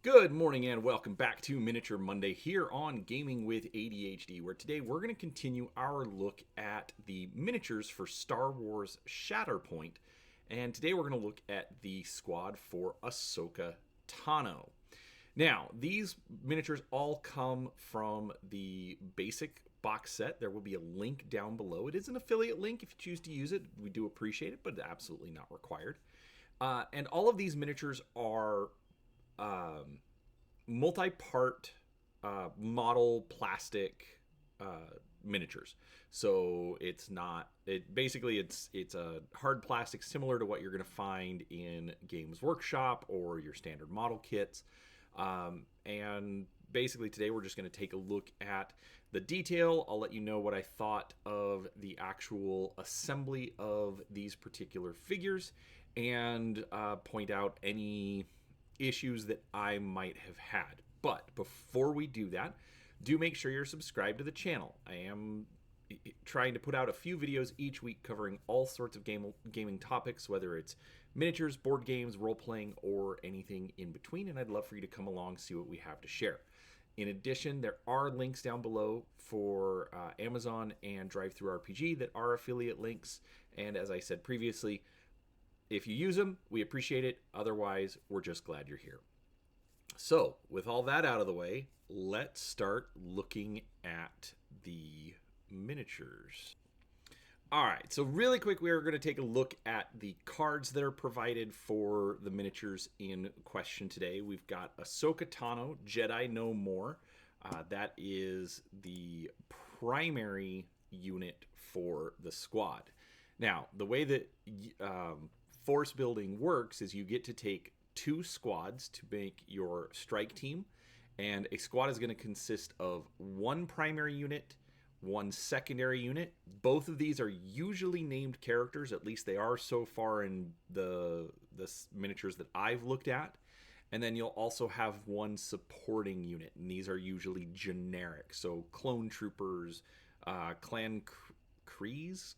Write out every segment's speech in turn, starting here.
Good morning and welcome back to Miniature Monday here on Gaming with ADHD, where today we're going to continue our look at the miniatures for Star Wars Shatterpoint. And today we're going to look at the squad for Ahsoka Tano. Now, these miniatures all come from the basic box set. There will be a link down below. It is an affiliate link if you choose to use it. We do appreciate it, but absolutely not required. And all of these miniatures are multi-part model plastic miniatures. So it's not basically it's a hard plastic similar to what you're going to find in Games Workshop or your standard model kits. And basically today we're just going to take a look at the detail. I'll let you know what I thought of the actual assembly of these particular figures and point out any issues that I might have had. But before we do that, do make sure you're subscribed to the channel. I am trying to put out a few videos each week covering all sorts of gaming topics, whether it's miniatures, board games, role-playing, or anything in between, and I'd love for you to come along, see what we have to share. In addition, there are links down below for Amazon and DriveThruRPG that are affiliate links, and as I said previously, if you use them, we appreciate it. Otherwise, we're just glad you're here. So, with all that out of the way, let's start looking at the miniatures. All right, so really quick, we are going to take a look at the cards that are provided for the miniatures in question today. We've got Ahsoka Tano, Jedi No More. That is the primary unit for the squad. Now, the way that force building works is you get to take two squads to make your strike team, and a squad is going to consist of one primary unit, one secondary unit. Both of these are usually named characters, at least they are so far in the miniatures that I've looked at. And then you'll also have one supporting unit, and these are usually generic. So clone troopers, clan Krees,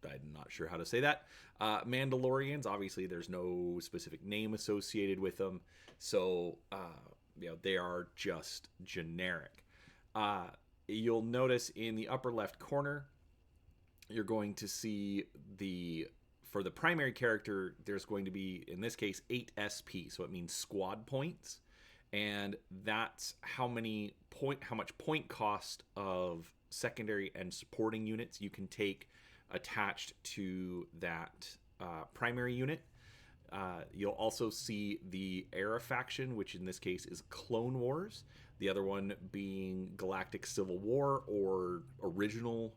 I'm not sure how to say that. Mandalorians, obviously there's no specific name associated with them. So, they are just generic. You'll notice in the upper left corner, you're going to see for the primary character, there's going to be, in this case, 8 SP. So it means squad points. And that's how much point cost of secondary and supporting units you can take attached to that primary unit. You'll also see the Era faction, which in this case is Clone Wars, the other one being Galactic Civil War or original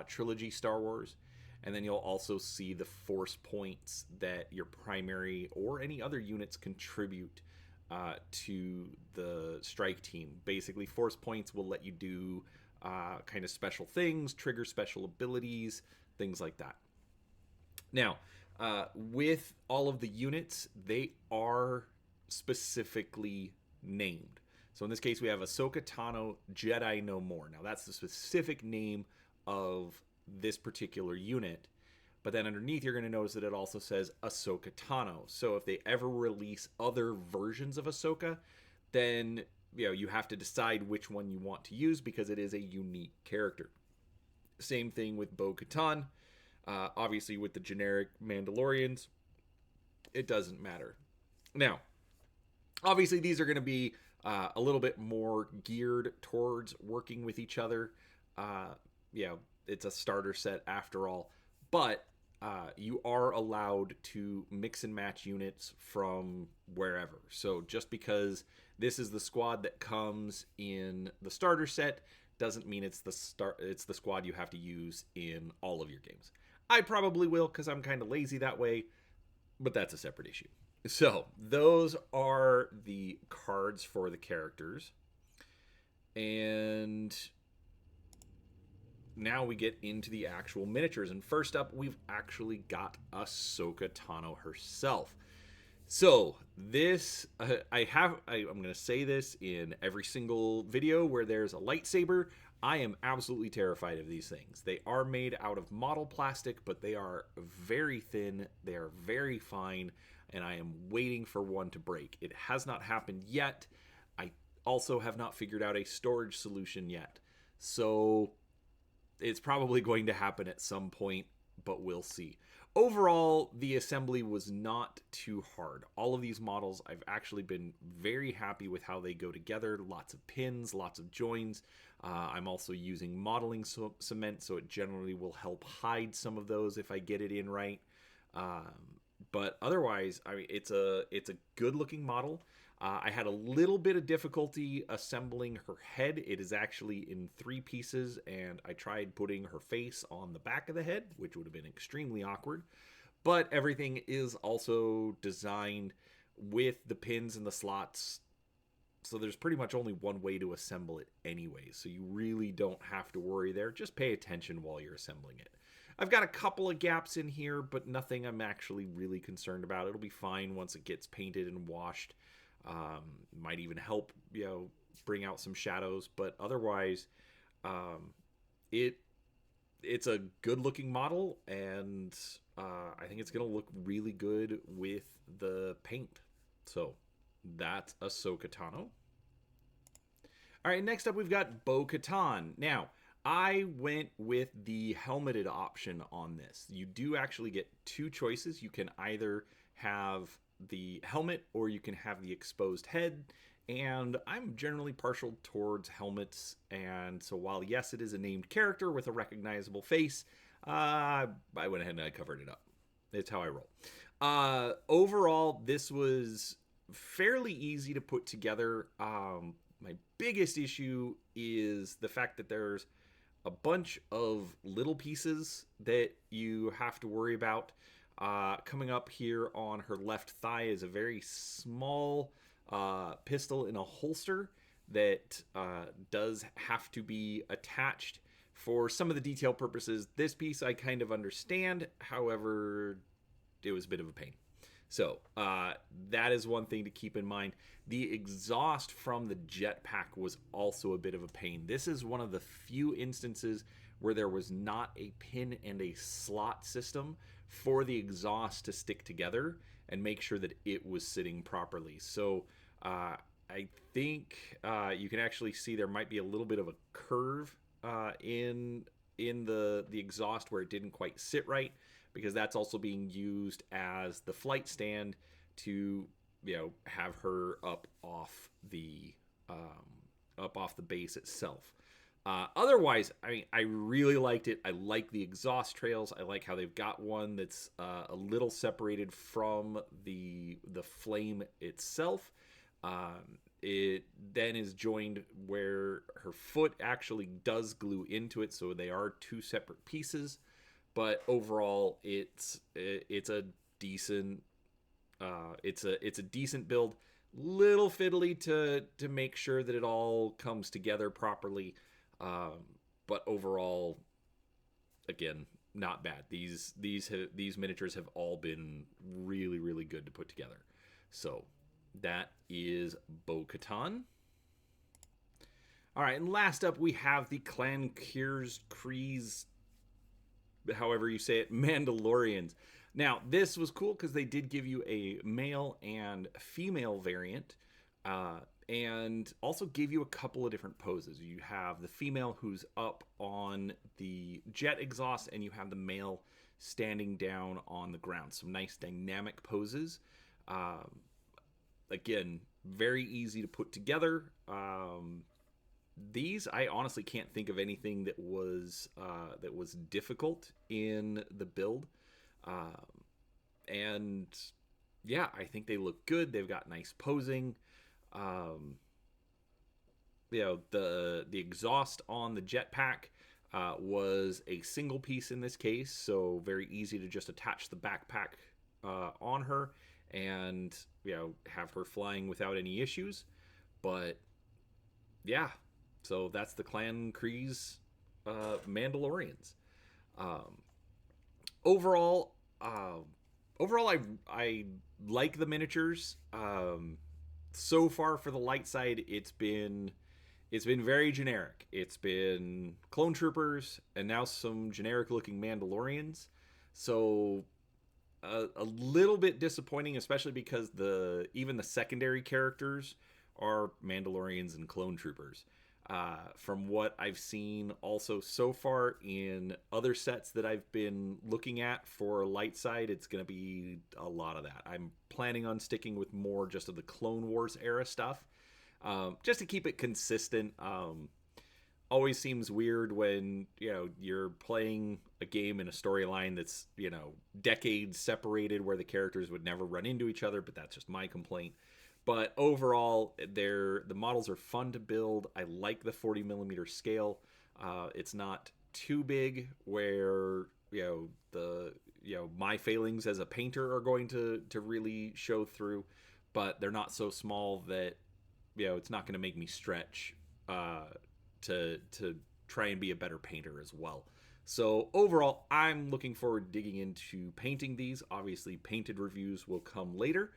trilogy Star Wars. And then you'll also see the force points that your primary or any other units contribute to the strike team. Basically, force points will let you do kind of special things, trigger special abilities, things like that. Now, with all of the units, they are specifically named. So in this case, we have Ahsoka Tano, Jedi No More. Now, that's the specific name of this particular unit. But then underneath, you're going to notice that it also says Ahsoka Tano. So if they ever release other versions of Ahsoka, then you have to decide which one you want to use because it is a unique character. Same thing with Bo-Katan. Obviously, with the generic Mandalorians, it doesn't matter. Now, obviously, these are going to be a little bit more geared towards working with each other. It's a starter set after all. But you are allowed to mix and match units from wherever. So just because this is the squad that comes in the starter set doesn't mean it's the squad you have to use in all of your games. I probably will because I'm kind of lazy that way, but that's a separate issue. So those are the cards for the characters. And now we get into the actual miniatures. And first up, we've actually got Ahsoka Tano herself. So this, I'm going to say this in every single video where there's a lightsaber. I am absolutely terrified of these things. They are made out of model plastic, but they are very thin. They are very fine. and I am waiting for one to break. It has not happened yet. I also have not figured out a storage solution yet. So it's probably going to happen at some point, but we'll see. Overall, the assembly was not too hard. All of these models, I've actually been very happy with how they go together. Lots of pins, lots of joins. I'm also using modeling cement, so it generally will help hide some of those if I get it in right. But otherwise, I mean, it's a good looking model. I had a little bit of difficulty assembling her head. It is actually in 3 pieces, and I tried putting her face on the back of the head, which would have been extremely awkward. But everything is also designed with the pins and the slots, so there's pretty much only one way to assemble it anyway, so you really don't have to worry there. Just pay attention while you're assembling it. I've got a couple of gaps in here, but nothing I'm actually really concerned about. It'll be fine once it gets painted and washed. Might even help, bring out some shadows, but otherwise, it's a good looking model, and I think it's gonna look really good with the paint. So that's Ahsoka Tano. All right, next up we've got Bo-Katan. Now, I went with the helmeted option on this. You do actually get 2 choices. You can either have the helmet or you can have the exposed head, and I'm generally partial towards helmets. And so while yes, it is a named character with a recognizable face, I went ahead and I covered it up. It's how I roll. Overall, this was fairly easy to put together. My biggest issue is the fact that there's a bunch of little pieces that you have to worry about. Coming up here on her left thigh is a very small pistol in a holster that does have to be attached for some of the detail purposes. This piece I kind of understand, however, it was a bit of a pain. So that is one thing to keep in mind. The exhaust from the jetpack was also a bit of a pain. This is one of the few instances where there was not a pin and a slot system for the exhaust to stick together and make sure that it was sitting properly. So I think you can actually see there might be a little bit of a curve in the exhaust where it didn't quite sit right, because that's also being used as the flight stand to have her up off the base itself. Otherwise, I mean, I really liked it. I like the exhaust trails. I like how they've got one that's a little separated from the flame itself. It then is joined where her foot actually does glue into it, so they are 2 separate pieces. But overall, it's a decent decent build. Little fiddly to make sure that it all comes together properly. But overall, again, not bad. These miniatures have all been really, really good to put together. So that is Bo-Katan. All right, and last up we have the Clan Kryze, however you say it, Mandalorians. Now, this was cool because they did give you a male and female variant, and also gave you a couple of different poses. You have the female who's up on the jet exhaust, and you have the male standing down on the ground. Some nice dynamic poses. Again, very easy to put together. These, I honestly can't think of anything that was difficult in the build. And yeah, I think they look good. They've got nice posing. The exhaust on the jetpack was a single piece in this case, so very easy to just attach the backpack on her and have her flying without any issues. But yeah, so that's the Clan Kryze Mandalorians. Overall, I like the miniatures. So far for the light side, it's been very generic. It's been clone troopers and now some generic looking Mandalorians. So a little bit disappointing, especially because even the secondary characters are Mandalorians and clone troopers. From what I've seen also so far in other sets that I've been looking at for light side, it's going to be a lot of that. I'm planning on sticking with more just of the Clone Wars era stuff, just to keep it consistent. Always seems weird when you're playing a game in a storyline that's decades separated, where the characters would never run into each other, but that's just my complaint. But overall, the models are fun to build. I like the 40 millimeter scale. It's not too big where my failings as a painter are going to really show through, but they're not so small that it's not going to make me stretch to try and be a better painter as well. So overall, I'm looking forward to digging into painting these. Obviously, painted reviews will come later,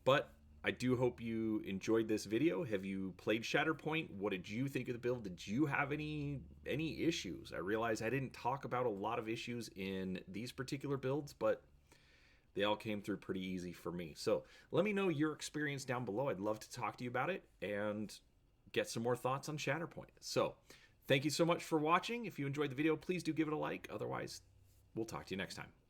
but I do hope you enjoyed this video. Have you played Shatterpoint? What did you think of the build? Did you have any issues? I realize I didn't talk about a lot of issues in these particular builds, but they all came through pretty easy for me. So let me know your experience down below. I'd love to talk to you about it and get some more thoughts on Shatterpoint. So thank you so much for watching. If you enjoyed the video, please do give it a like. Otherwise, we'll talk to you next time.